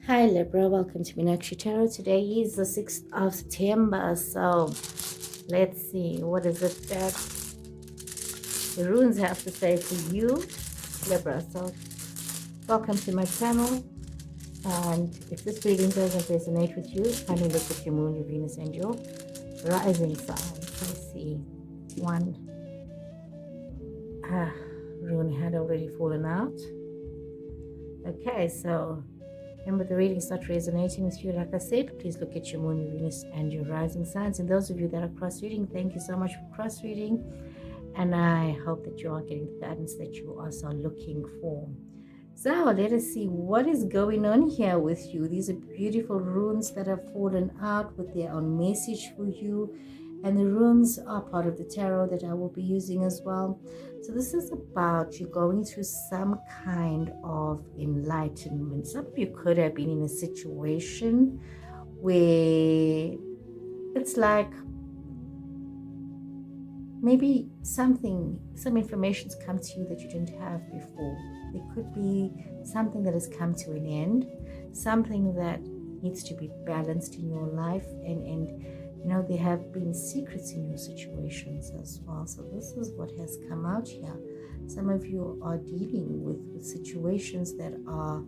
Hi Libra, welcome to Meenakshi Tarot. Today is the 6th of September, so let's see what is it that the runes have to say for you, Libra. So welcome to my channel, and if this reading doesn't resonate with you, kindly look at your moon, your Venus, and your rising sign. Let's see. One rune had already fallen out. Okay, so remember, the reading's not resonating with you. Like I said, please look at your moon, your Venus, and your rising signs. And those of you that are cross-reading, thank you so much for cross-reading. And I hope that you are getting the guidance that you also are looking for. So let us see what is going on here with you. These are beautiful runes that have fallen out with their own message for you. And the runes are part of the tarot that I will be using as well. So this is about you going through some kind of enlightenment. Some of you could have been in a situation where it's like maybe some information's come to you that you didn't have before. It could be something that has come to an end, something that needs to be balanced in your life, and you know, there have been secrets in your situations as well. So this is what has come out here. Some of you are dealing with situations that are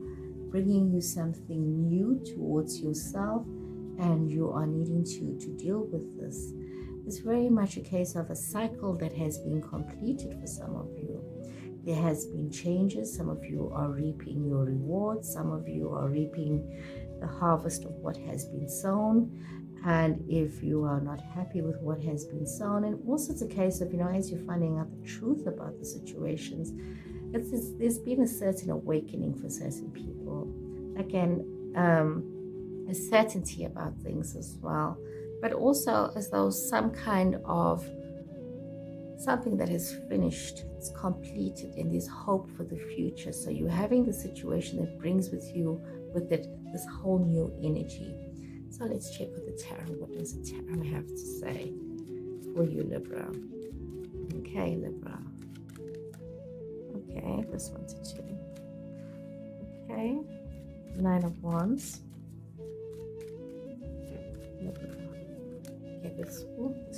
bringing you something new towards yourself, and you are needing to deal with this. It's very much a case of a cycle that has been completed for some of you. There has been changes. Some of you are reaping your rewards. Some of you are reaping the harvest of what has been sown. And if you are not happy with what has been sown, and also it's a case of, you know, as you're finding out the truth about the situations, there's been a certain awakening for certain people. Again, a certainty about things as well, but also as though some kind of something that is finished, it's completed, and there's hope for the future. So you're having the situation that brings with it this whole new energy. So let's check with the tarot. What does the tarot have to say for you, Libra? Okay, Libra. Okay, this one's a 2. Okay, 9 of Wands. Libra. Okay, this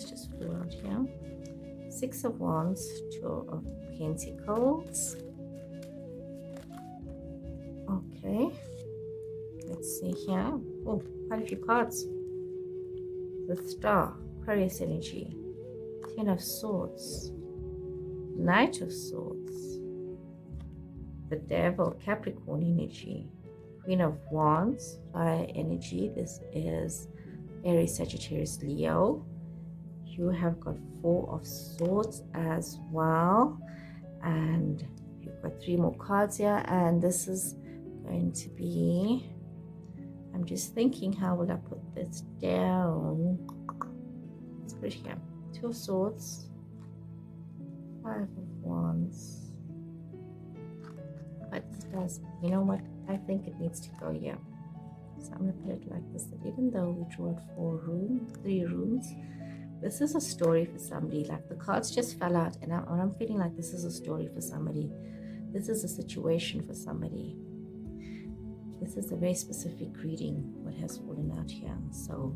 just flew out here. 6 of Wands, 2 of Pentacles. Okay, let's see here. Oh, quite a few cards. The Star, Aquarius energy, 10 of Swords, Knight of Swords, the Devil, Capricorn energy, Queen of Wands, Fire energy. This is Aries, Sagittarius, Leo. You have got 4 of Swords as well, and you've got 3 more cards here, and this is going to be, I'm just thinking, how will I put this down? Let's put it here. 2 of Swords, 5 of Wands. But you know what? I think it needs to go here. So I'm going to put it like this, that even though we drew out 3 runes, this is a story for somebody. Like the cards just fell out, and I'm feeling like this is a story for somebody. This is a situation for somebody. This is a very specific reading, what has fallen out here. So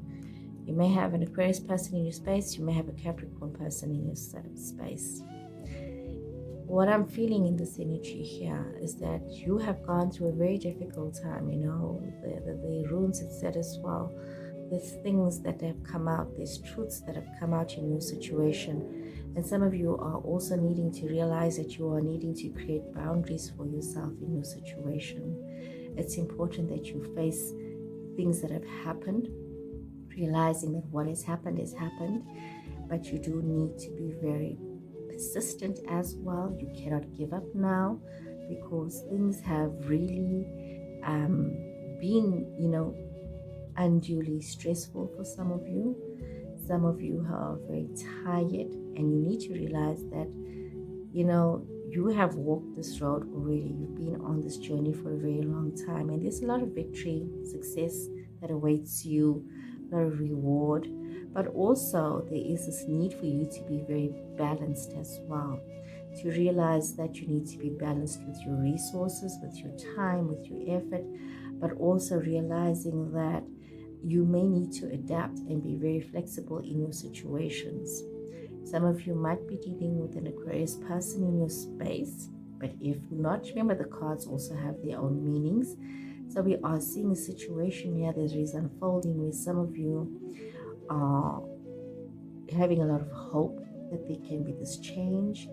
you may have an Aquarius person in your space. You may have a Capricorn person in your space. What I'm feeling in this energy here is that you have gone through a very difficult time. You know, the runes had said as well. There's things that have come out. There's truths that have come out in your situation. And some of you are also needing to realize that you are needing to create boundaries for yourself in your situation. It's important that you face things that have happened, realizing that what has happened, but you do need to be very persistent as well. You cannot give up now, because things have really been, you know, unduly stressful for some of you. Some of you are very tired, and you need to realize that, you know, you have walked this road already. You've been on this journey for a very long time, and there's a lot of victory, success that awaits you, a lot of reward. But also there is this need for you to be very balanced as well, to realize that you need to be balanced with your resources, with your time, with your effort, but also realizing that you may need to adapt and be very flexible in your situations. Some of you might be dealing with an Aquarius person in your space, but if not, remember the cards also have their own meanings. So we are seeing a situation here that is unfolding where some of you are having a lot of hope that there can be this change.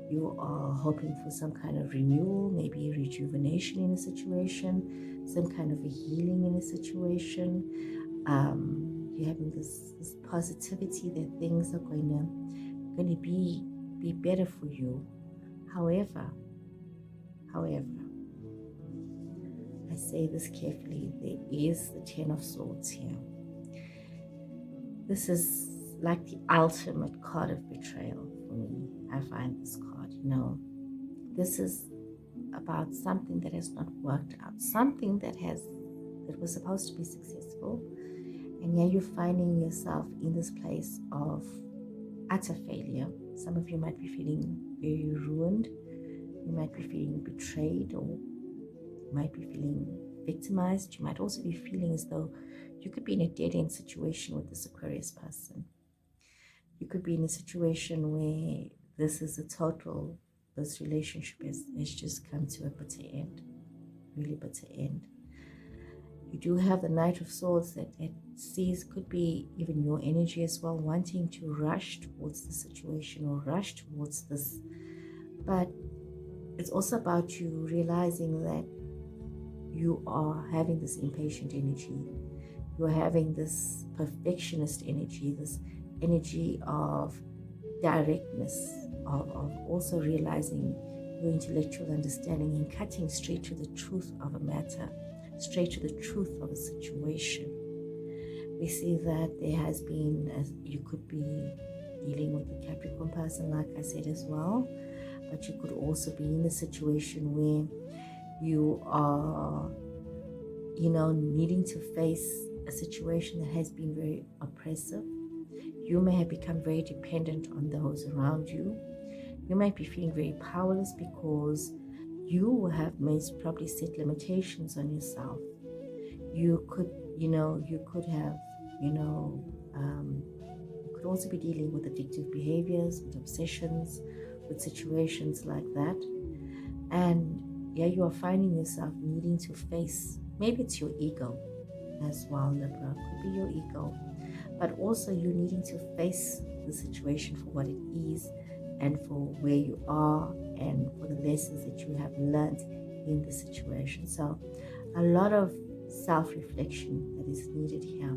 You are hoping for some kind of renewal, maybe rejuvenation in a situation, some kind of a healing in a situation. You're having this positivity that things are going to be better for you. However, I say this carefully, there is the Ten of Swords here. This is like the ultimate card of betrayal for me. I find this card, this is about something that has not worked out, something that was supposed to be successful, and yet you're finding yourself in this place of utter failure. Some of you might be feeling very ruined. You might be feeling betrayed, or you might be feeling victimized. You might also be feeling as though you could be in a dead-end situation with this Aquarius person. You could be in a situation where this relationship has just come to a bitter end, really bitter end. You do have the Knight of Swords that sees, could be even your energy as well, wanting to rush towards the situation or rush towards this. But it's also about you realizing that you are having this impatient energy. You're having this perfectionist energy, this energy of directness, of also realizing your intellectual understanding and cutting straight to the truth of a matter, straight to the truth of a situation. We see that there has been, you could be dealing with a Capricorn person, like I said as well, but you could also be in a situation where you are, needing to face a situation that has been very oppressive. You may have become very dependent on those around you. You might be feeling very powerless because you have probably set limitations on yourself. You could also be dealing with addictive behaviors, with obsessions, with situations like that. And you are finding yourself needing to face, maybe it's your ego as well, Libra, could be your ego, but also you needing to face the situation for what it is and for where you are and for the lessons that you have learned in the situation. So a lot of self-reflection that is needed here.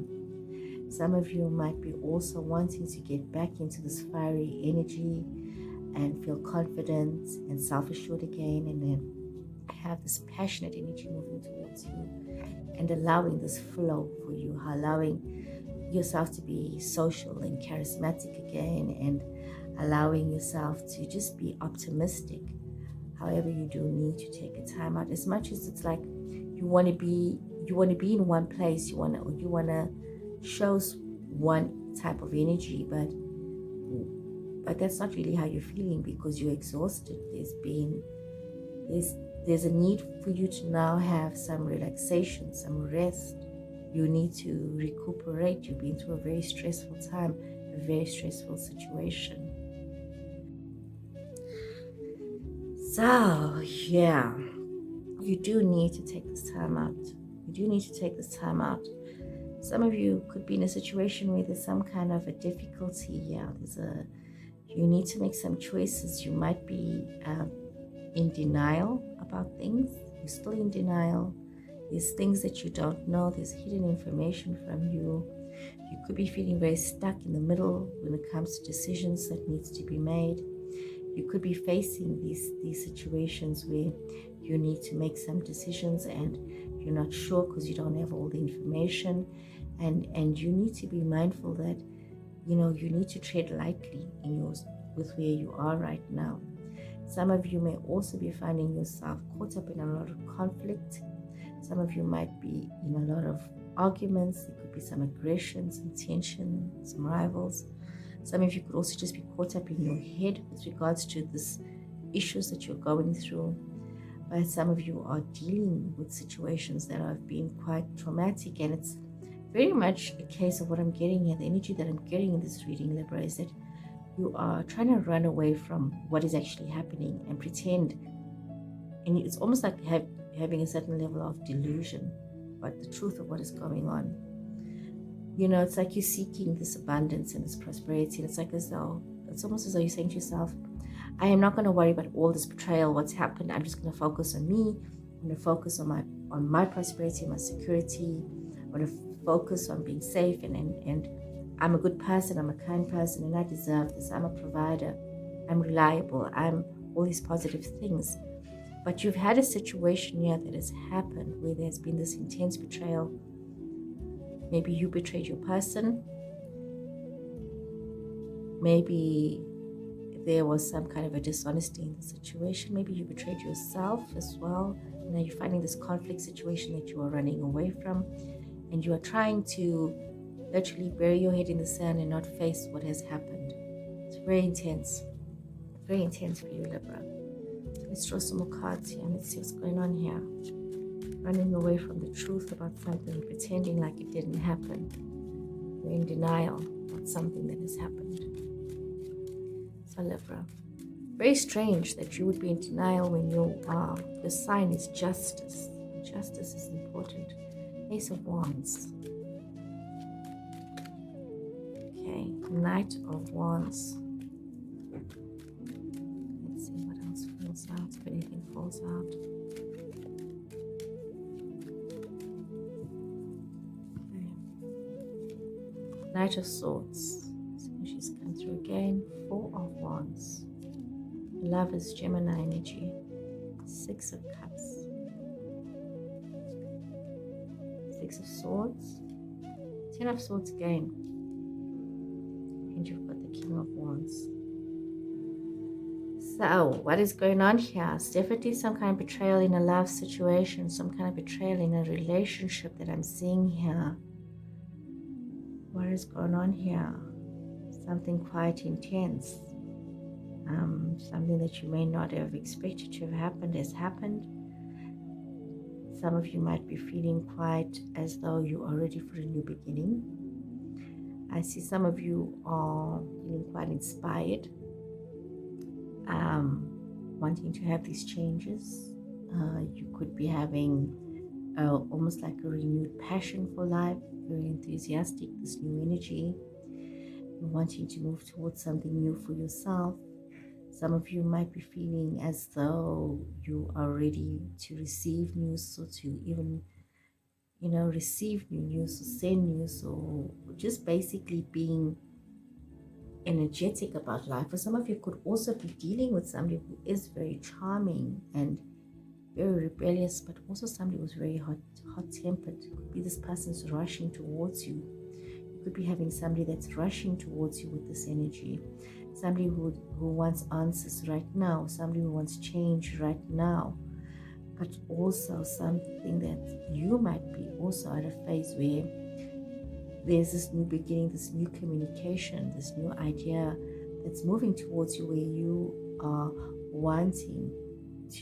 Some of you might be also wanting to get back into this fiery energy and feel confident and self-assured again, and then have this passionate energy moving towards you and allowing this flow for you, allowing yourself to be social and charismatic again, and allowing yourself to just be optimistic. However, you do need to take a time out. As much as it's like you want to be in one place, you want to show one type of energy, but that's not really how you're feeling, because you're exhausted. There's a need for you to now have some relaxation, some rest. You need to recuperate. You've been through a very stressful time, a very stressful situation. So, you do need to take this time out. Some of you could be in a situation where there's some kind of a difficulty. You need to make some choices. You might be in denial about things. You're still in denial. There's things that you don't know. There's hidden information from you. You could be feeling very stuck in the middle when it comes to decisions that needs to be made. You could be facing these situations where you need to make some decisions and you're not sure because you don't have all the information, and you need to be mindful that you need to tread lightly with where you are right now. Some of you may also be finding yourself caught up in a lot of conflict. Some of you might be in a lot of arguments. There could be some aggression, some tension, some rivals. Some of you could also just be caught up in your head with regards to these issues that you're going through. But some of you are dealing with situations that have been quite traumatic, and it's very much a case of what I'm getting here. The energy that I'm getting in this reading, Libra, is that you are trying to run away from what is actually happening and pretend. And it's almost like having a certain level of delusion, but the truth of what is going on. You know, it's like you're seeking this abundance and this prosperity. And it's like it's almost as though you're saying to yourself, I am not going to worry about all this betrayal, what's happened. I'm just going to focus on me. I'm going to focus on my prosperity, my security. I'm going to focus on being safe, and I'm a good person. I'm a kind person, and I deserve this. I'm a provider. I'm reliable. I'm all these positive things. But you've had a situation here that has happened where there's been this intense betrayal. Maybe you betrayed your person. Maybe there was some kind of a dishonesty in the situation. Maybe you betrayed yourself as well. Now you're finding this conflict situation that you are running away from, and you are trying to literally bury your head in the sand and not face what has happened. It's very intense for you, Libra. Let's draw some more cards here and let's see what's going on here. Running away from the truth about something, pretending like it didn't happen. You're in denial about something that has happened. So Libra, very strange that you would be in denial when your sign is justice. Justice is important. Ace of Wands. Okay, Knight of Wands. Let's see what else falls out, if anything falls out. Okay. Knight of Swords. So she's come through again. Four of Wands. Love is Gemini energy. Six of Cups. Six of Swords. 10 of Swords again. And you've got the King of Wands. So, what is going on here? It's definitely some kind of betrayal in a love situation, some kind of betrayal in a relationship that I'm seeing here. What is going on here? Something quite intense. Something that you may not have expected to have happened has happened. Some of you might be feeling quite as though you are ready for a new beginning. I see some of you are feeling quite inspired, wanting to have these changes. You could be having almost like a renewed passion for life, very enthusiastic, this new energy. You're wanting to move towards something new for yourself. Some of you might be feeling as though you are ready to receive news, or to even, receive new news or send news, or just basically being energetic about life. For some of you could also be dealing with somebody who is very charming and very rebellious, but also somebody who's very hot-tempered. It could be this person's rushing towards you. You could be having somebody that's rushing towards you with this energy. Somebody who wants answers right now, somebody who wants change right now, but also something that you might be also at a phase where there's this new beginning, this new communication, this new idea that's moving towards you, where you are wanting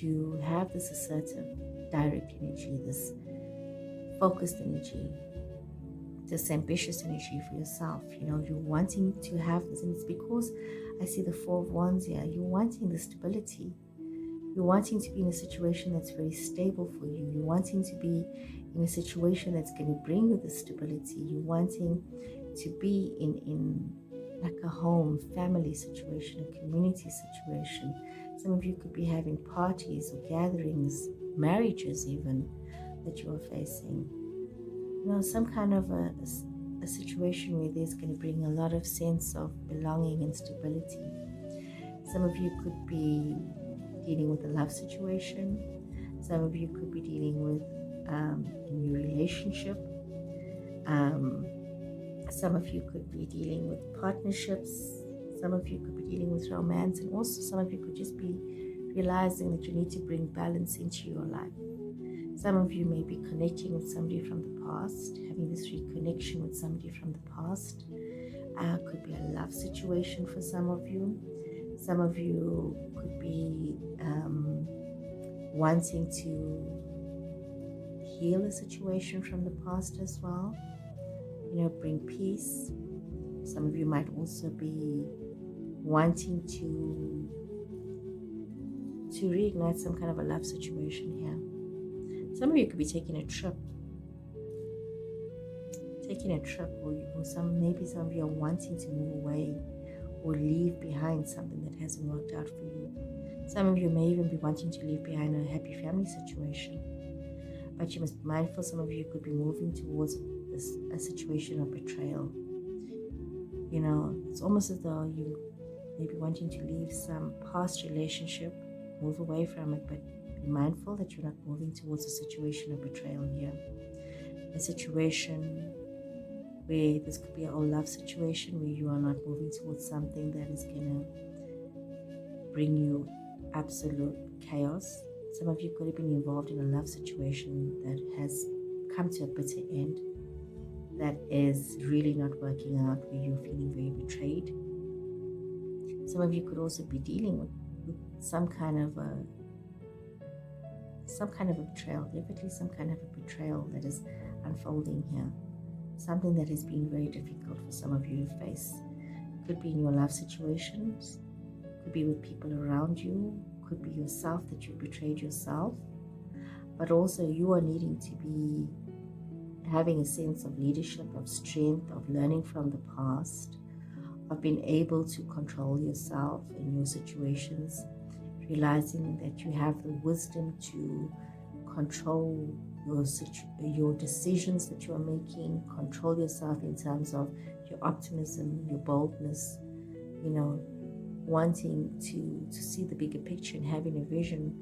to have this assertive, direct energy, this focused energy, this ambitious energy for yourself. You're wanting to have this, and it's because I see the Four of Wands here. You're wanting the stability. You're wanting to be in a situation that's very stable for you. You're wanting to be in a situation that's going to bring you the stability. You're wanting to be in like a home, family situation, a community situation. Some of you could be having parties or gatherings, marriages even, that you are facing. Some kind of a situation where there's going to bring a lot of sense of belonging and stability. Some of you could be dealing with a love situation. Some of you could be dealing with a new relationship. Some of you could be dealing with partnerships. Some of you could be dealing with romance, and also some of you could just be realizing that you need to bring balance into your life. Some of you may be connecting with somebody from the past, having this reconnection with somebody from the past. Could be a love situation for some of you. Some of you could be wanting to heal a situation from the past as well, bring peace. Some of you might also be wanting to reignite some kind of a love situation here. Some of you could be taking a trip, or maybe some of you are wanting to move away or leave behind something that hasn't worked out for you. Some of you may even be wanting to leave behind a happy family situation, but you must be mindful. Some of you could be moving towards a situation of betrayal. It's almost as though you may be wanting to leave some past relationship, move away from it, but be mindful that you're not moving towards a situation of betrayal here. A situation where this could be an old love situation where you are not moving towards something that is going to bring you absolute chaos. Some of you could have been involved in a love situation that has come to a bitter end, that is really not working out, where you're feeling very betrayed. Some of you could also be dealing with some kind of a betrayal, definitely some kind of a betrayal that is unfolding here. Something that has been very difficult for some of you to face. Could be in your love situations, could be with people around you, could be yourself, that you betrayed yourself, but also you are needing to be having a sense of leadership, of strength, of learning from the past, of being able to control yourself in your situations, realizing that you have the wisdom to control your decisions that you are making, control yourself in terms of your optimism, your boldness, wanting to see the bigger picture and having a vision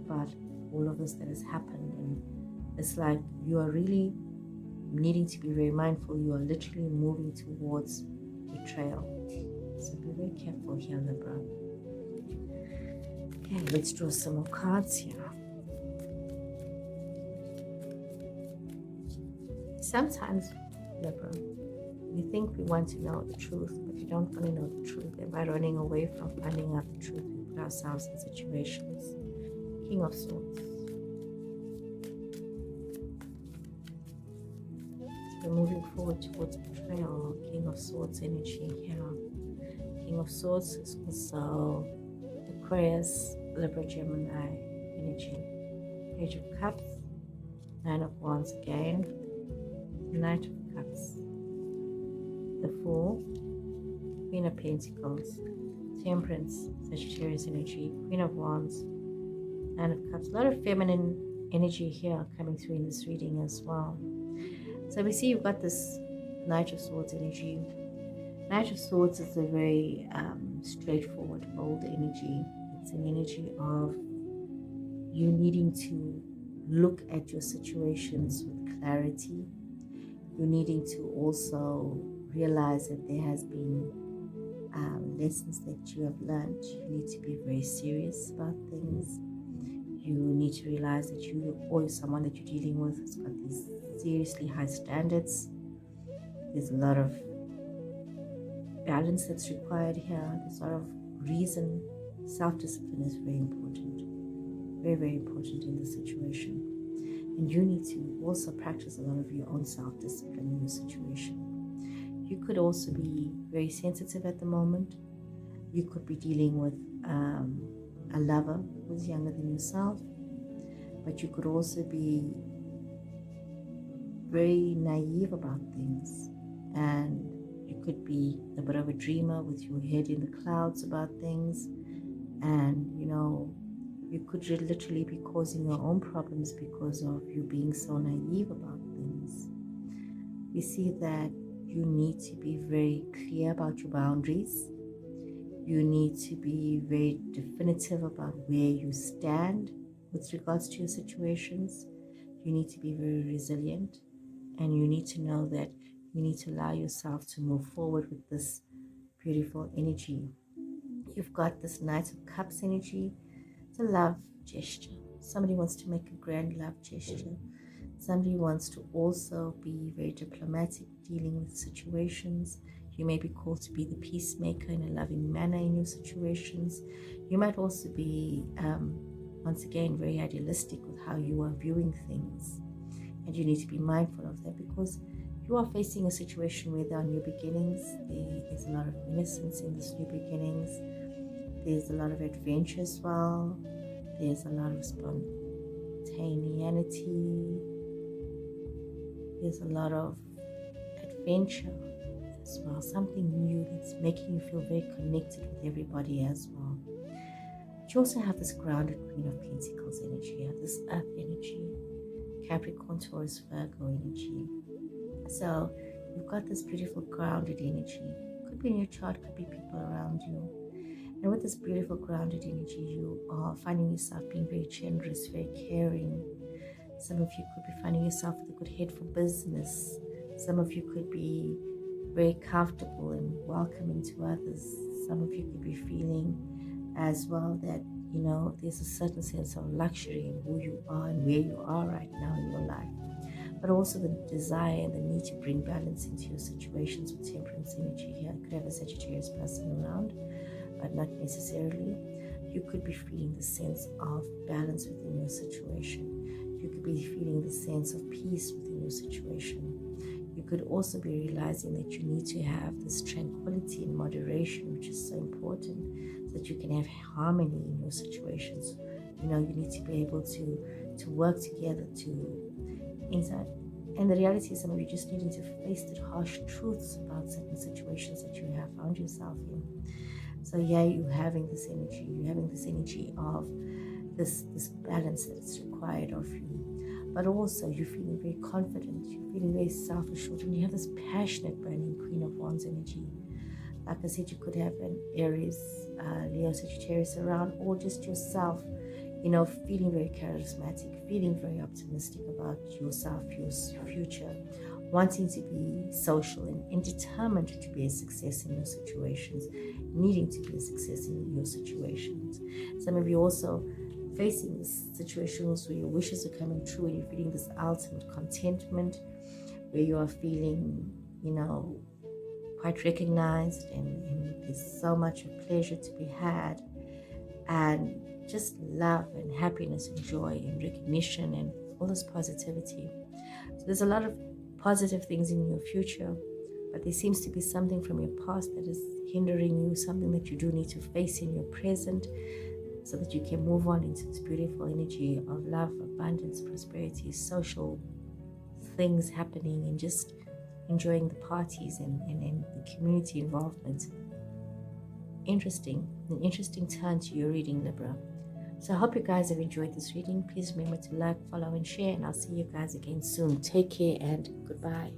about all of this that has happened. And it's like you are really needing to be very mindful. You are literally moving towards betrayal. So be very careful here, Libra. Okay, let's draw some more cards here. Sometimes, Libra, we think we want to know the truth, but we don't really know the truth. And by running away from finding out the truth, we put ourselves in situations. King of Swords. So we're moving forward towards betrayal. King of Swords energy here. King of Swords is also Aquarius, Libra, Gemini energy. Page of Cups, Nine of Wands again. Knight of Cups, the Fool, Queen of Pentacles, Temperance, Sagittarius energy, Queen of Wands, Nine of Cups. A lot of feminine energy here coming through in this reading as well. So we see you've got this Knight of Swords energy. Knight of Swords is a very straightforward, bold energy. It's an energy of you needing to look at your situations with clarity. You're needing to also realize that there has been lessons that you have learned. You need to be very serious about things. You need to realize that you or someone that you're dealing with has got these seriously high standards. There's a lot of balance that's required here. There's a lot of reason. Self-discipline is very important. Very, very important in this situation. And you need to also practice a lot of your own self-discipline in your situation. You could also be very sensitive at the moment. You could be dealing with a lover who's younger than yourself. But you could also be very naive about things. And you could be a bit of a dreamer with your head in the clouds about things. And, you could literally be causing your own problems because of you being so naive about things. We see that you need to be very clear about your boundaries. You need to be very definitive about where you stand with regards to your situations. You need to be very resilient, and you need to know that you need to allow yourself to move forward with this beautiful energy. You've got this Knight of Cups energy. It's a love gesture. Somebody wants to make a grand love gesture. Somebody wants to also be very diplomatic, dealing with situations. You may be called to be the peacemaker in a loving manner in your situations. You might also be once again, very idealistic with how you are viewing things. And you need to be mindful of that, because you are facing a situation where there are new beginnings. There is a lot of innocence in this new beginnings. There's a lot of adventure as well. There's a lot of spontaneity. There's a lot of adventure as well. Something new that's making you feel very connected with everybody as well. But you also have this grounded Queen of Pentacles energy. You have this Earth energy, Capricorn, Taurus, Virgo energy. So you've got this beautiful grounded energy. Could be in your chart, could be people around you. And with this beautiful grounded energy, you are finding yourself being very generous, very caring. Some of you could be finding yourself with a good head for business. Some of you could be very comfortable and welcoming to others. Some of you could be feeling as well that, you know, there's a certain sense of luxury in who you are and where you are right now in your life. But also the desire and the need to bring balance into your situations with Temperance energy here. You could have a Sagittarius person around, but not necessarily. You could be feeling the sense of balance within your situation. You could be feeling the sense of peace within your situation. You could also be realizing that you need to have this tranquility and moderation, which is so important, so that you can have harmony in your situations. You know, you need to be able to work together inside. And the reality is, some of you just needing to face the harsh truths about certain situations that you have found yourself in. So yeah, you're having this energy. You're having this energy of this balance that's required of you. But also you're feeling very confident. You're feeling very self-assured. And you have this passionate, burning Queen of Wands energy. Like I said, you could have an Aries, Leo, Sagittarius around, or just yourself, you know, feeling very charismatic, feeling very optimistic about yourself, your future, wanting to be social and determined to be a success in your situations, needing to be a success in your situations. Some of you also facing situations where your wishes are coming true and you're feeling this ultimate contentment, where you are feeling, you know, quite recognized, and there's so much pleasure to be had, and just love and happiness and joy and recognition and all this positivity. So there's a lot of positive things in your future, but there seems to be something from your past that is hindering you, something that you do need to face in your present, so that you can move on into this beautiful energy of love, abundance, prosperity, social things happening, and just enjoying the parties and the community involvement. An interesting turn to your reading, Libra. So I hope you guys have enjoyed this reading. Please remember to like, follow, and share, and I'll see you guys again soon. Take care and goodbye.